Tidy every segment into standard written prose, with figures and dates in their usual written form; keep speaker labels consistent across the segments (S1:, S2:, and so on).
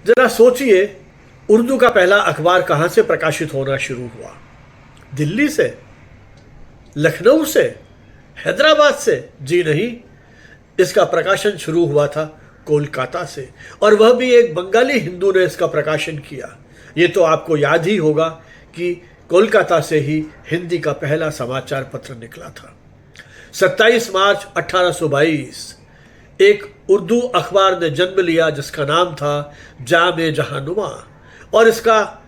S1: जरा सोचिए, उर्दू का पहला अखबार कहाँ से प्रकाशित होना शुरू हुआ? दिल्ली से, लखनऊ से, हैदराबाद से? जी नहीं, इसका प्रकाशन शुरू हुआ था कोलकाता से, और वह भी एक बंगाली हिंदू ने इसका प्रकाशन किया। ये तो आपको याद ही होगा कि कोलकाता से ही हिंदी का पहला समाचार पत्र निकला था। 27 मार्च 1822 एक उर्दू अखबार ने जन्म लिया जिसका नाम था जाम-ए-जहानुमा, और इसका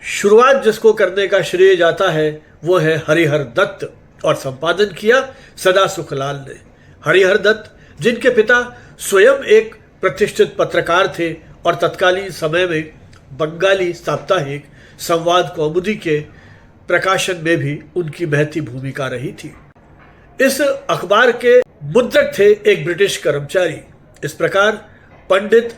S1: शुरुआत जिसको करने का श्रेय जाता है वो है हरिहर दत्त, और संपादन किया सदा सुखलाल ने। हरिहर दत्त, जिनके पिता स्वयं एक प्रतिष्ठित पत्रकार थे और तत्कालीन समय में बंगाली साप्ताहिक संवाद कौमुदी के प्रकाशन में भी उनकी महती भूमिका रही थी। इस अखबार के मुद्रक थे एक ब्रिटिश कर्मचारी। इस प्रकार पंडित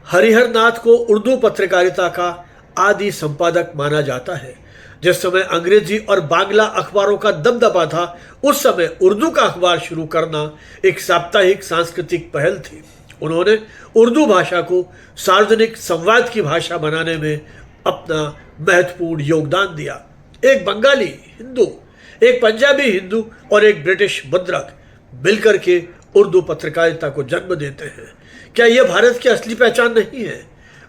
S1: हरिहर नाथ को उर्दू पत्रकारिता का आदि संपादक माना जाता है। जिस समय अंग्रेजी और बांग्ला अखबारों का दबदबा था, उस समय उर्दू का अखबार शुरू करना एक साप्ताहिक सांस्कृतिक पहल थी। उन्होंने उर्दू भाषा को सार्वजनिक संवाद की भाषा बनाने में अपना महत्वपूर्ण योगदान दिया। एक बंगाली हिंदू, एक पंजाबी हिंदू और एक ब्रिटिश मुद्रक मिलकर के उर्दू पत्रकारिता को जन्म देते हैं। क्या यह भारत की असली पहचान नहीं है?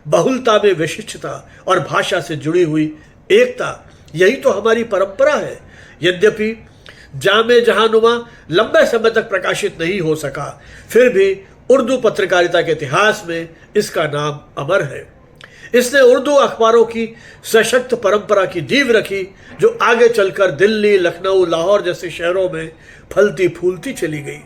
S1: बहुलता में विशिष्टता और भाषा से जुड़ी हुई एकता, यही तो हमारी परंपरा है। यद्यपि जाम-ए-जहानुमा लंबे समय तक प्रकाशित नहीं हो सका, फिर भी उर्दू पत्रकारिता के इतिहास में इसका नाम अमर है। इसने उर्दू अखबारों की सशक्त परंपरा की नींव रखी, जो आगे चलकर दिल्ली, लखनऊ, लाहौर जैसे शहरों में फलती फूलती चली गई।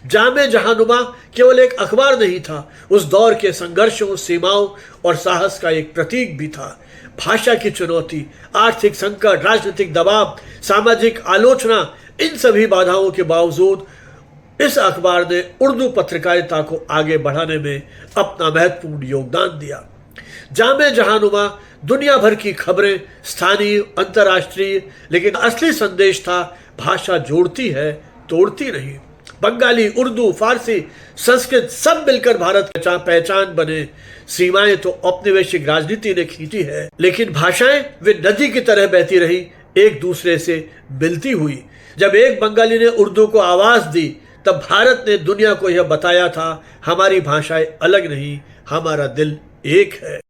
S1: जाम-ए-जहानुमा केवल एक अखबार नहीं था, उस दौर के संघर्षों, सीमाओं और साहस का एक प्रतीक भी था। भाषा की चुनौती, आर्थिक संकट, राजनीतिक दबाव, सामाजिक आलोचना, इन सभी बाधाओं के बावजूद इस अखबार ने उर्दू पत्रकारिता को आगे बढ़ाने में अपना महत्वपूर्ण योगदान दिया। जाम-ए-जहानुमा दुनिया भर की खबरें, स्थानीय, अंतर्राष्ट्रीय, लेकिन असली संदेश था भाषा जोड़ती है, तोड़ती नहीं। बंगाली, उर्दू, फारसी, संस्कृत सब मिलकर भारत की पहचान बने। सीमाएं तो औपनिवेशिक राजनीति ने खींची है, लेकिन भाषाएं वे नदी की तरह बहती रही, एक दूसरे से मिलती हुई। जब एक बंगाली ने उर्दू को आवाज दी, तब भारत ने दुनिया को यह बताया था, हमारी भाषाएं अलग नहीं, हमारा दिल एक है।